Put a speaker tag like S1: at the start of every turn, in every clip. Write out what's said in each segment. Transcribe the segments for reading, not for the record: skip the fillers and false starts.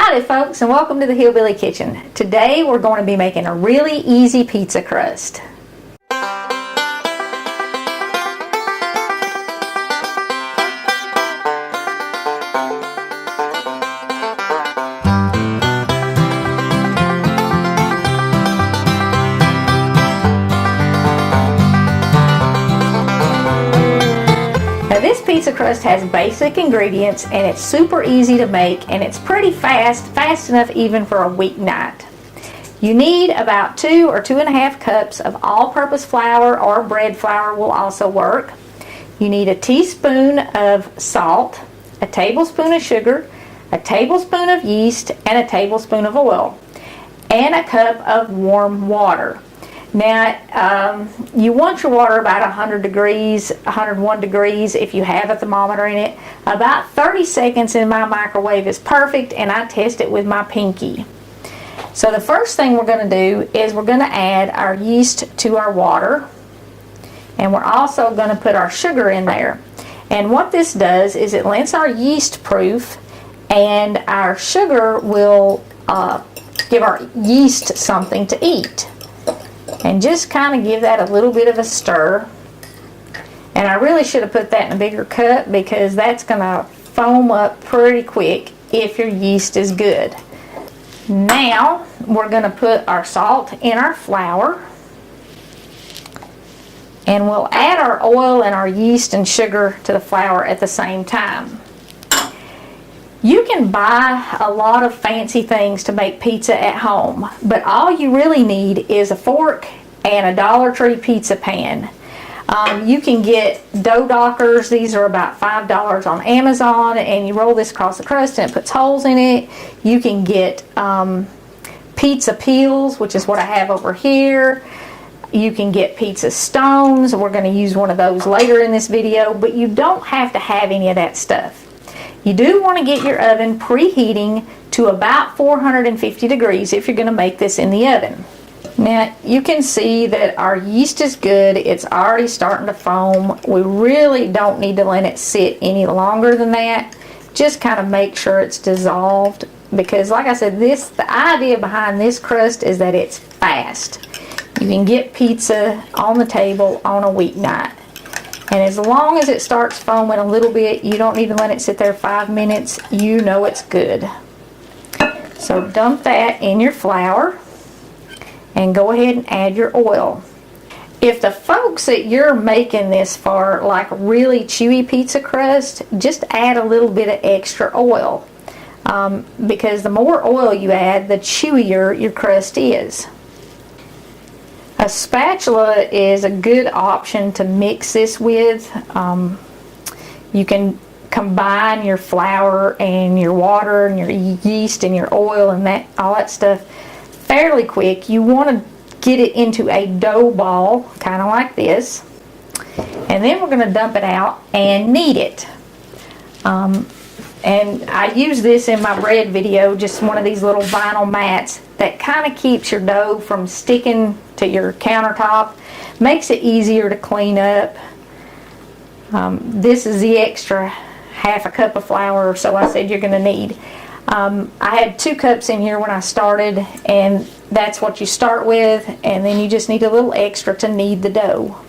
S1: Howdy folks, and welcome to the Hillbilly Kitchen. Today we're going to be making a really easy pizza crust. Now this pizza crust has basic ingredients and it's super easy to make, and it's pretty fast enough even for a weeknight. You need about 2 or 2.5 cups of all-purpose flour, or bread flour will also work. You need a teaspoon of salt, a tablespoon of sugar, a tablespoon of yeast, and a tablespoon of oil, and a cup of warm water. Now, you want your water about 100 degrees, 101 degrees if you have a thermometer in it. About 30 seconds in my microwave is perfect, and I test it with my pinky. So the first thing we're going to do is we're going to add our yeast to our water, and we're also going to put our sugar in there. And what this does is it lets our yeast proof, and our sugar will give our yeast something to eat. And just kind of give that a little bit of a stir. And I really should have put that in a bigger cup because that's going to foam up pretty quick if your yeast is good. Now we're going to put our salt in our flour, and we'll add our oil and our yeast and sugar to the flour at the same time. You can buy a lot of fancy things to make pizza at home, but all you really need is a fork and a Dollar Tree pizza pan. You can get dough dockers. These are about $5 on Amazon, and you roll this across the crust and it puts holes in it. You can get pizza peels, which is what I have over here. You can get pizza stones. We're going to use one of those later in this video, but you don't have to have any of that stuff. You do want to get your oven preheating to about 450 degrees if you're going to make this in the oven. Now you can see that our yeast is good. It's already starting to foam. We really don't need to let it sit any longer than that. Just kind of make sure it's dissolved, because like I said, the idea behind this crust is that it's fast. You can get pizza on the table on a weeknight. And as long as it starts foaming a little bit, you don't need to let it sit there 5 minutes. You know it's good. So dump that in your flour and go ahead and add your oil. If the folks that you're making this for like really chewy pizza crust, just add a little bit of extra oil. Because the more oil you add, the chewier your crust is. A spatula is a good option to mix this with. You can combine your flour and your water and your yeast and your oil and all that stuff fairly quick. You want to get it into a dough ball, kind of like this. And then we're going to dump it out and knead it. And I use this in my bread video, just one of these little vinyl mats that kind of keeps your dough from sticking to your countertop, makes it easier to clean up. This is the extra half a cup of flour or so I said you're going to need. I had 2 cups in here when I started, and that's what you start with, and then you just need a little extra to knead the dough.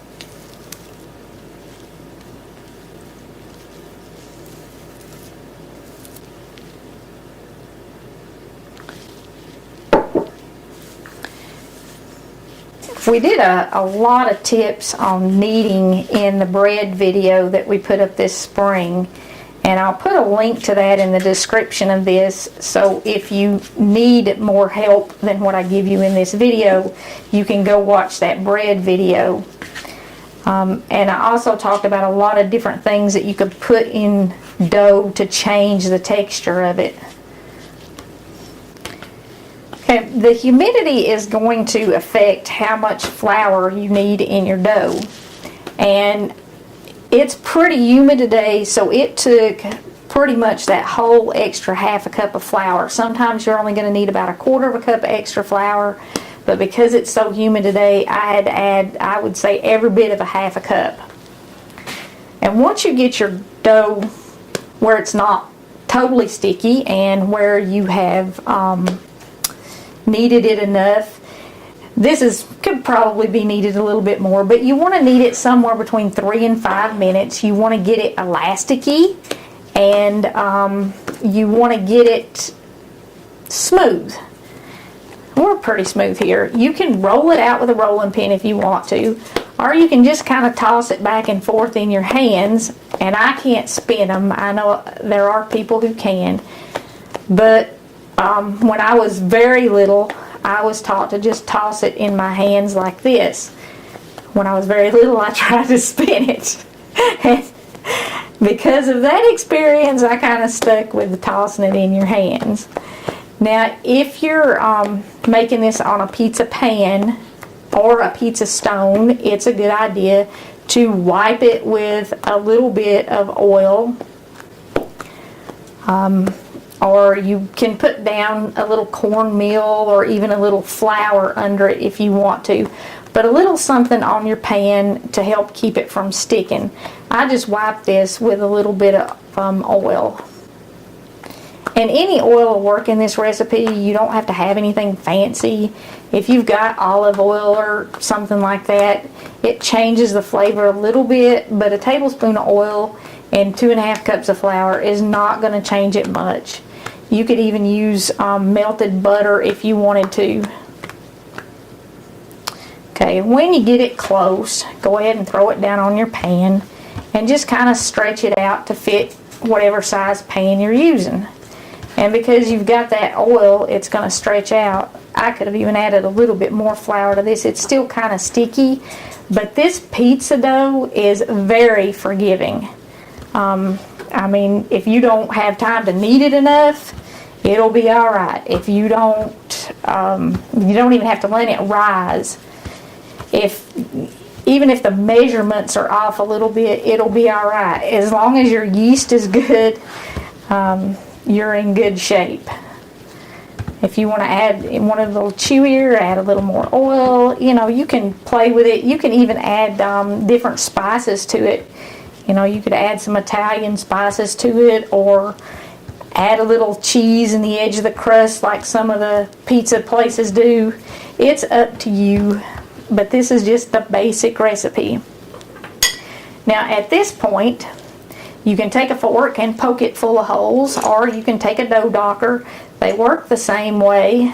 S1: We did a lot of tips on kneading in the bread video that we put up this spring, and I'll put a link to that in the description of this, so if you need more help than what I give you in this video, you can go watch that bread video. And I also talked about a lot of different things that you could put in dough to change the texture of it. Okay, the humidity is going to affect how much flour you need in your dough. And it's pretty humid today, so it took pretty much that whole extra half a cup of flour. Sometimes you're only going to need about 1/4 cup extra flour, but because it's so humid today, I had to add, I would say, every bit of 1/2 cup. And once you get your dough where it's not totally sticky, and where you have kneaded it enough. Could probably be kneaded a little bit more, but you want to knead it somewhere between 3 and 5 minutes. You want to get it elasticy, and you want to get it smooth. We're pretty smooth here. You can roll it out with a rolling pin if you want to, or you can just kind of toss it back and forth in your hands. And I can't spin them. I know there are people who can, but when I was very little, I was taught to just toss it in my hands like this. When I was very little, I tried to spin it. And because of that experience, I kind of stuck with tossing it in your hands. Now, if you're making this on a pizza pan or a pizza stone, it's a good idea to wipe it with a little bit of oil. Or you can put down a little cornmeal or even a little flour under it if you want to. But a little something on your pan to help keep it from sticking. I just wipe this with a little bit of oil. And any oil will work in this recipe. You don't have to have anything fancy. If you've got olive oil or something like that, it changes the flavor a little bit, but a tablespoon of oil and 2.5 cups of flour is not going to change it much. You could even use melted butter if you wanted to. Okay, when you get it close, go ahead and throw it down on your pan and just kind of stretch it out to fit whatever size pan you're using. And because you've got that oil, it's going to stretch out. I could have even added a little bit more flour to this. It's still kind of sticky, but this pizza dough is very forgiving. I mean, if you don't have time to knead it enough, it'll be all right. If you don't even have to let it rise. Even if the measurements are off a little bit, it'll be all right. As long as your yeast is good, you're in good shape. If you want to add one a little chewier, add a little more oil. You know, you can play with it. You can even add different spices to it. You know, you could add some Italian spices to it, or add a little cheese in the edge of the crust like some of the pizza places do. It's up to you, but this is just the basic recipe. Now at this point, you can take a fork and poke it full of holes, or you can take a dough docker. They work the same way.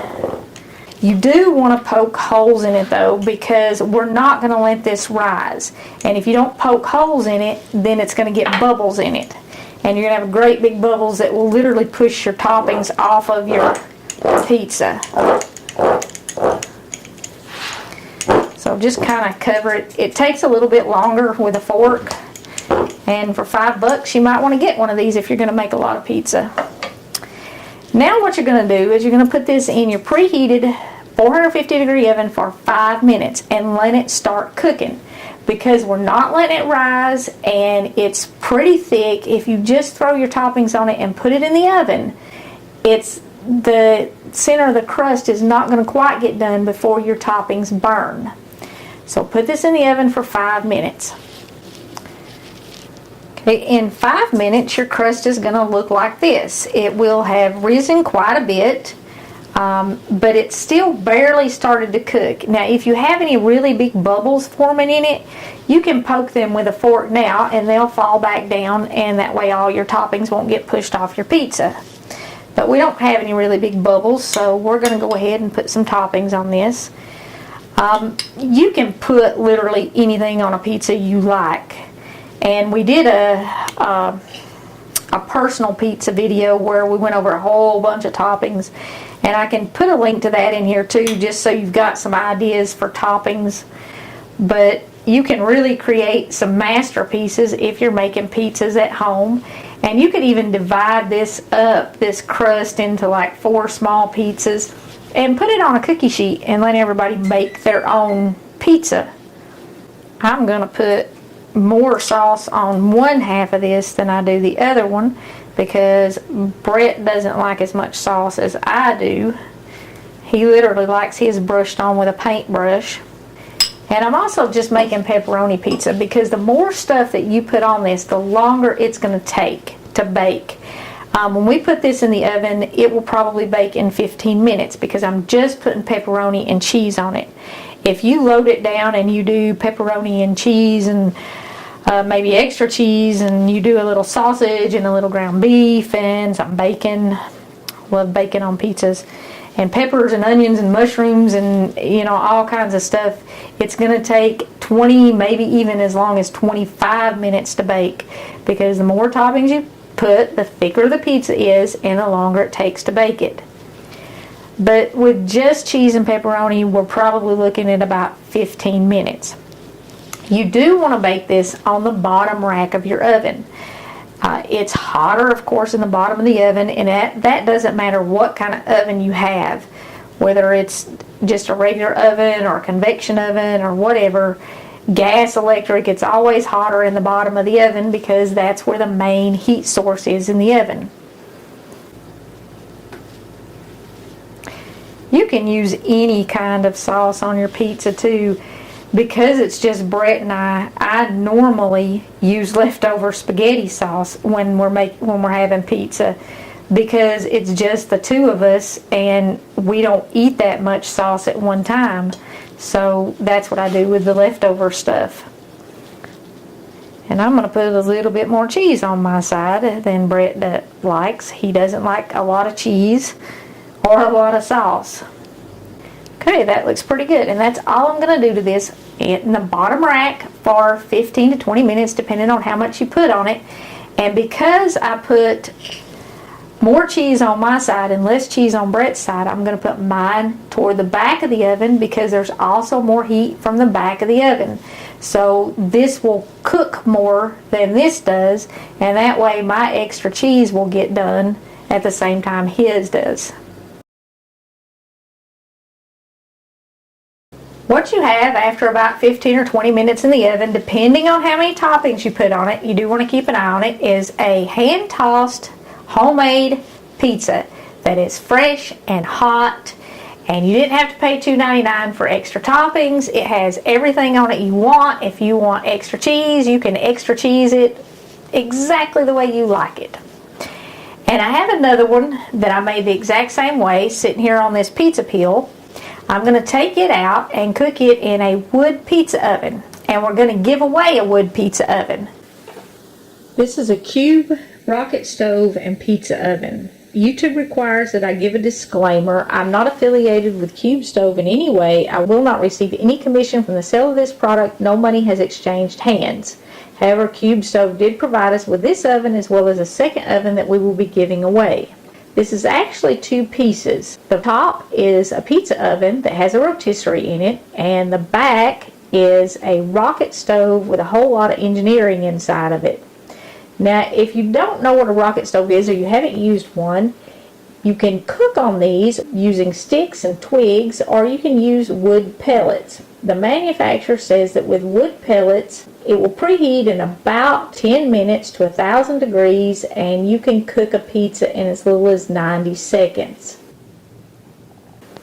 S1: You do want to poke holes in it though, because we're not going to let this rise. And if you don't poke holes in it, then it's going to get bubbles in it. And you're going to have great big bubbles that will literally push your toppings off of your pizza. So just kind of cover it. It takes a little bit longer with a fork. And for $5, you might want to get one of these if you're going to make a lot of pizza. Now what you're going to do is you're going to put this in your preheated 450 degree oven for 5 minutes and let it start cooking. Because we're not letting it rise and it's pretty thick, if you just throw your toppings on it and put it in the oven, the center of the crust is not going to quite get done before your toppings burn. So put this in the oven for 5 minutes. Okay, in 5 minutes your crust is going to look like this. It will have risen quite a bit, but it's still barely started to cook. Now if you have any really big bubbles forming in it, you can poke them with a fork now and they'll fall back down, and that way all your toppings won't get pushed off your pizza. But we don't have any really big bubbles, so we're going to go ahead and put some toppings on this. You can put literally anything on a pizza you like. And we did a personal pizza video where we went over a whole bunch of toppings, and I can put a link to that in here too, just so you've got some ideas for toppings. But you can really create some masterpieces if you're making pizzas at home. And you could even divide this crust into like 4 small pizzas and put it on a cookie sheet and let everybody bake their own pizza. I'm going to put more sauce on one half of this than I do the other one, because Brett doesn't like as much sauce as I do. He literally likes his brushed on with a paintbrush. And I'm also just making pepperoni pizza, because the more stuff that you put on this, the longer it's going to take to bake. When we put this in the oven, it will probably bake in 15 minutes because I'm just putting pepperoni and cheese on it. If you load it down and you do pepperoni and cheese and maybe extra cheese, and you do a little sausage and a little ground beef and some bacon, love bacon on pizzas, and peppers and onions and mushrooms and all kinds of stuff, it's going to take 20, maybe even as long as 25 minutes to bake, because the more toppings you put, the thicker the pizza is and the longer it takes to bake it. But with just cheese and pepperoni, we're probably looking at about 15 minutes. You do want to bake this on the bottom rack of your oven. It's hotter, of course, in the bottom of the oven, and that doesn't matter what kind of oven you have, whether it's just a regular oven or a convection oven or whatever. Gas, electric, it's always hotter in the bottom of the oven because that's where the main heat source is in the oven. You can use any kind of sauce on your pizza too. Because it's just Brett and I normally use leftover spaghetti sauce when we're having pizza, because it's just the two of us and we don't eat that much sauce at one time. So that's what I do with the leftover stuff. And I'm going to put a little bit more cheese on my side than Brett likes. He doesn't like a lot of cheese or a lot of sauce. Okay, that looks pretty good, and that's all I'm going to do to this in the bottom rack for 15 to 20 minutes, depending on how much you put on it. And because I put more cheese on my side and less cheese on Brett's side, I'm going to put mine toward the back of the oven because there's also more heat from the back of the oven. So this will cook more than this does, and that way my extra cheese will get done at the same time his does. What you have after about 15 or 20 minutes in the oven, depending on how many toppings you put on it, you do want to keep an eye on it, is a hand-tossed homemade pizza that is fresh and hot, and you didn't have to pay $2.99 for extra toppings. It has everything on it you want. If you want extra cheese, you can extra cheese it exactly the way you like it. And I have another one that I made the exact same way sitting here on this pizza peel. I'm going to take it out and cook it in a wood pizza oven, and we're going to give away a wood pizza oven. This is a Cube rocket stove and pizza oven. YouTube requires that I give a disclaimer. I'm not affiliated with Qubestove in any way. I will not receive any commission from the sale of this product. No money has exchanged hands. However, Qubestove did provide us with this oven as well as a second oven that we will be giving away. This is actually two pieces. The top is a pizza oven that has a rotisserie in it, and the back is a rocket stove with a whole lot of engineering inside of it. Now, if you don't know what a rocket stove is or you haven't used one, you can cook on these using sticks and twigs, or you can use wood pellets. The manufacturer says that with wood pellets, it will preheat in about 10 minutes to 1,000 degrees, and you can cook a pizza in as little as 90 seconds.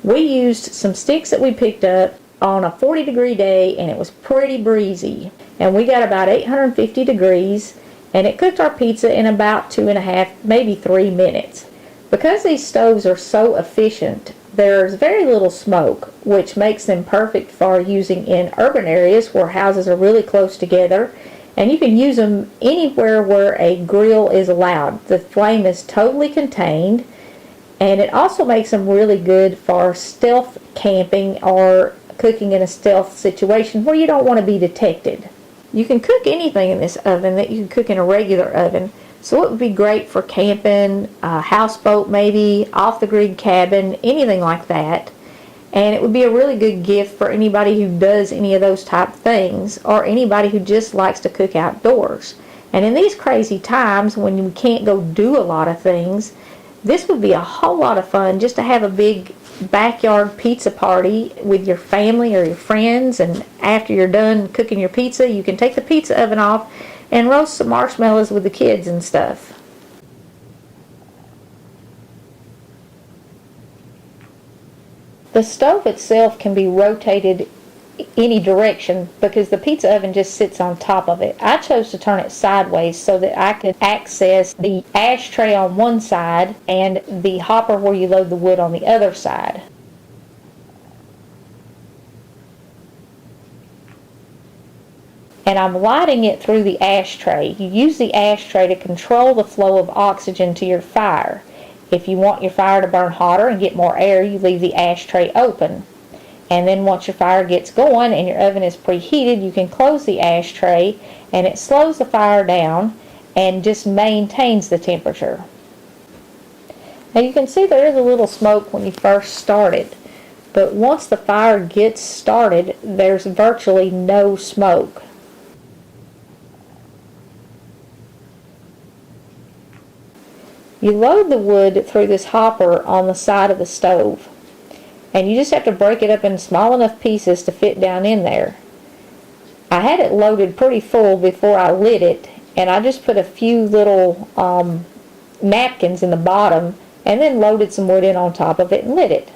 S1: We used some sticks that we picked up on a 40-degree day, and it was pretty breezy. And we got about 850 degrees, and it cooked our pizza in about 2.5, maybe 3 minutes. Because these stoves are so efficient, there's very little smoke, which makes them perfect for using in urban areas where houses are really close together, and you can use them anywhere where a grill is allowed. The flame is totally contained, and it also makes them really good for stealth camping or cooking in a stealth situation where you don't want to be detected. You can cook anything in this oven that you can cook in a regular oven. So it would be great for camping, a houseboat maybe, off-the-grid cabin, anything like that. And it would be a really good gift for anybody who does any of those type of things, or anybody who just likes to cook outdoors. And in these crazy times when you can't go do a lot of things, this would be a whole lot of fun just to have a big backyard pizza party with your family or your friends, and after you're done cooking your pizza, you can take the pizza oven off and roast some marshmallows with the kids and stuff. The stove itself can be rotated any direction because the pizza oven just sits on top of it. I chose to turn it sideways so that I could access the ashtray on one side and the hopper where you load the wood on the other side. And I'm lighting it through the ashtray. You use the ashtray to control the flow of oxygen to your fire. If you want your fire to burn hotter and get more air, you leave the ashtray open. And then once your fire gets going and your oven is preheated, you can close the ashtray and it slows the fire down and just maintains the temperature. Now you can see there is a little smoke when you first start it, but once the fire gets started, there's virtually no smoke. You load the wood through this hopper on the side of the stove, and you just have to break it up in small enough pieces to fit down in there. I had it loaded pretty full before I lit it, and I just put a few little napkins in the bottom and then loaded some wood in on top of it and lit it.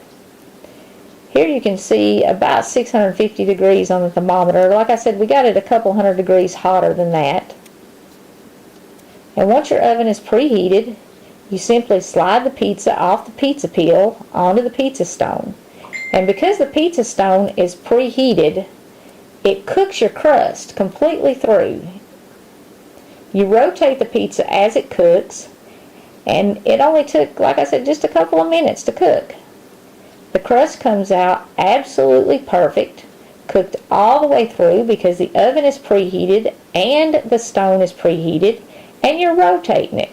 S1: Here you can see about 650 degrees on the thermometer. Like I said, we got it a couple hundred degrees hotter than that. And once your oven is preheated, you simply slide the pizza off the pizza peel onto the pizza stone. And because the pizza stone is preheated, it cooks your crust completely through. You rotate the pizza as it cooks, and it only took, like I said, just a couple of minutes to cook. The crust comes out absolutely perfect, cooked all the way through because the oven is preheated and the stone is preheated, and you're rotating it.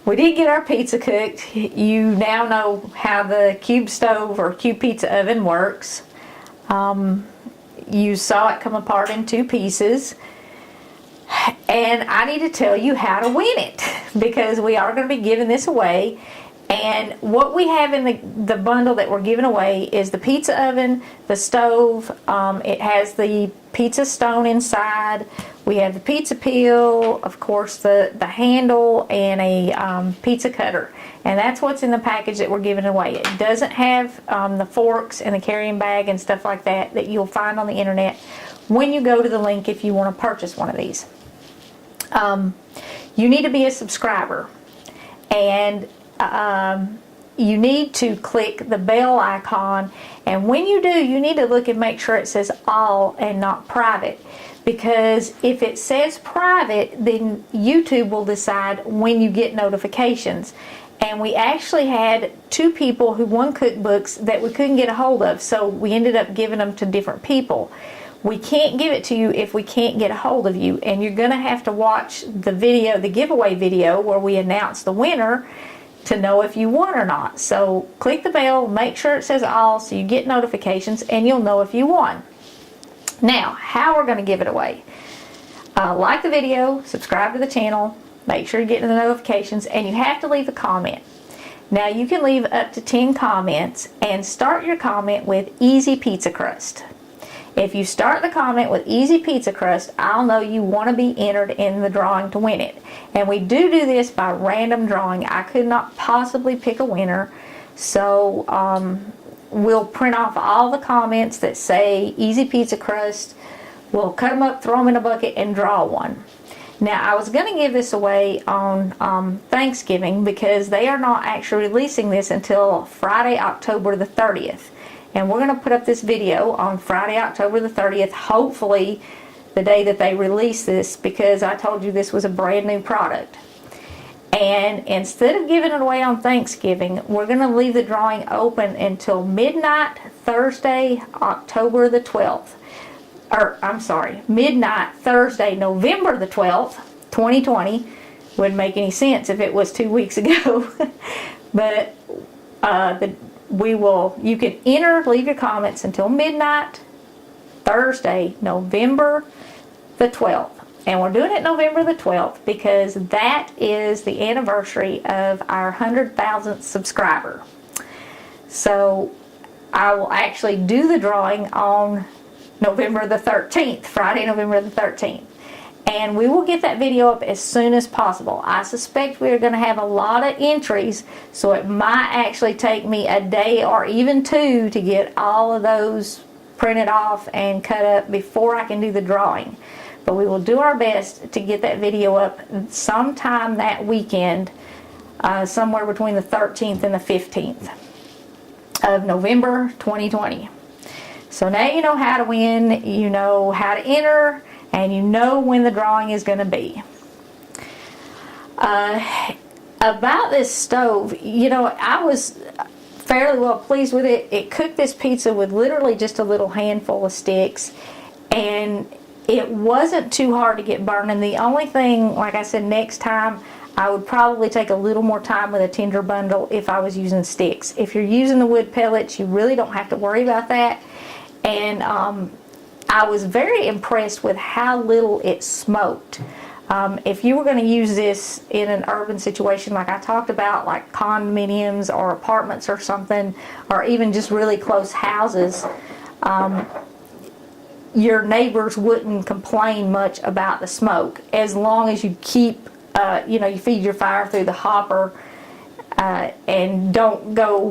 S1: We did get our pizza cooked. You now know how the Qubestove or Qube pizza oven works. You saw it come apart in two pieces. And I need to tell you how to win it because we are going to be giving this away. And what we have in the bundle that we're giving away is the pizza oven, the stove, it has the pizza stone inside, we have the pizza peel, of course the handle, and a pizza cutter. And that's what's in the package that we're giving away. It doesn't have the forks and the carrying bag and stuff like that you'll find on the internet when you go to the link if you want to purchase one of these. You need to be a subscriber, and you need to click the bell icon, and when you do, you need to look and make sure it says all and not private, because if it says private, then YouTube will decide when you get notifications. And we actually had two people who won cookbooks that we couldn't get a hold of, so we ended up giving them to different people. We can't give it to you if we can't get a hold of you, and you're going to have to watch the video, the giveaway video where we announce the winner, to know if you won or not. So click the bell, make sure it says all so you get notifications and you'll know if you won. Now, how we're going to give it away. Like the video, subscribe to the channel, make sure you're getting the notifications, and you have to leave a comment. Now you can leave up to 10 comments and start your comment with Easy Pizza Crust. If you start the comment with Easy Pizza Crust, I'll know you want to be entered in the drawing to win it. And we do this by random drawing. I could not possibly pick a winner. So we'll print off all the comments that say Easy Pizza Crust. We'll cut them up, throw them in a bucket, and draw one. Now, I was going to give this away on Thanksgiving because they are not actually releasing this until Friday, October the 30th. And we're going to put up this video on Friday, October the 30th, hopefully the day that they release this, because I told you this was a brand new product. And instead of giving it away on Thanksgiving, we're going to leave the drawing open until midnight Thursday, October the 12th. Or, I'm sorry, midnight Thursday, November the 12th, 2020. Wouldn't make any sense if it was 2 weeks ago. But you can leave your comments until midnight Thursday, November the 12th. And we're doing it November the 12th because that is the anniversary of our 100,000th subscriber. So I will actually do the drawing on November the 13th, Friday, November the 13th. And we will get that video up as soon as possible. I suspect we're going to have a lot of entries, so it might actually take me a day or even two to get all of those printed off and cut up before I can do the drawing. But we will do our best to get that video up sometime that weekend, somewhere between the 13th and the 15th of November 2020. So now you know how to win, you know how to enter, and you know when the drawing is going to be. About this stove, you know, I was fairly well pleased with it. It cooked this pizza with literally just a little handful of sticks, and it wasn't too hard to get burning. The only thing, like I said, next time I would probably take a little more time with a tinder bundle if I was using sticks. If you're using the wood pellets, you really don't have to worry about that. And I was very impressed with how little it smoked. If you were going to use this in an urban situation like I talked about, like condominiums or apartments or something, or even just really close houses, your neighbors wouldn't complain much about the smoke, as long as you keep, you feed your fire through the hopper and don't go,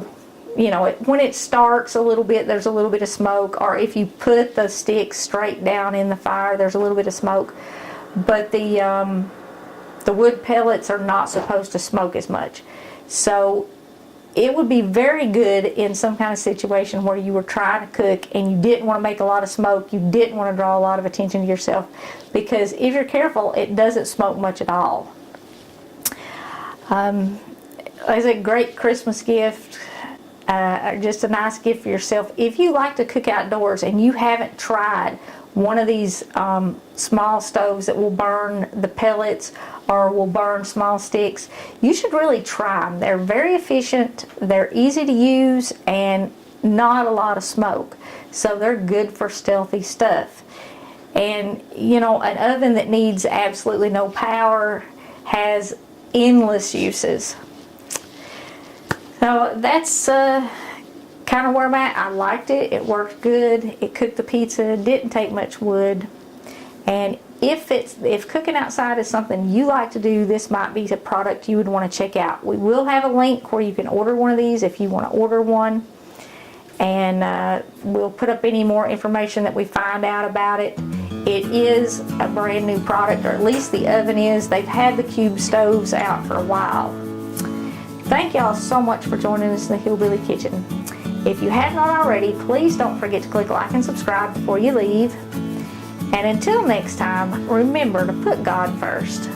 S1: when it starts a little bit, there's a little bit of smoke, or if you put the sticks straight down in the fire, there's a little bit of smoke. But the wood pellets are not supposed to smoke as much. So it would be very good in some kind of situation where you were trying to cook and you didn't want to make a lot of smoke, you didn't want to draw a lot of attention to yourself, because if you're careful, it doesn't smoke much at all. It's a great Christmas gift, just a nice gift for yourself. If you like to cook outdoors and you haven't tried one of these small stoves that will burn the pellets or will burn small sticks, you should really try them. They're very efficient, they're easy to use, and not a lot of smoke. So they're good for stealthy stuff. And an oven that needs absolutely no power has endless uses. So that's kind of where I'm at. I liked it. It worked good. It cooked the pizza. Didn't take much wood. And if cooking outside is something you like to do, this might be a product you would want to check out. We will have a link where you can order one of these if you want to order one. And we'll put up any more information that we find out about it. It is a brand new product, or at least the oven is. They've had the cube stoves out for a while. Thank y'all so much for joining us in the Hillbilly Kitchen. If you have not already, please don't forget to click like and subscribe before you leave. And until next time, remember to put God first.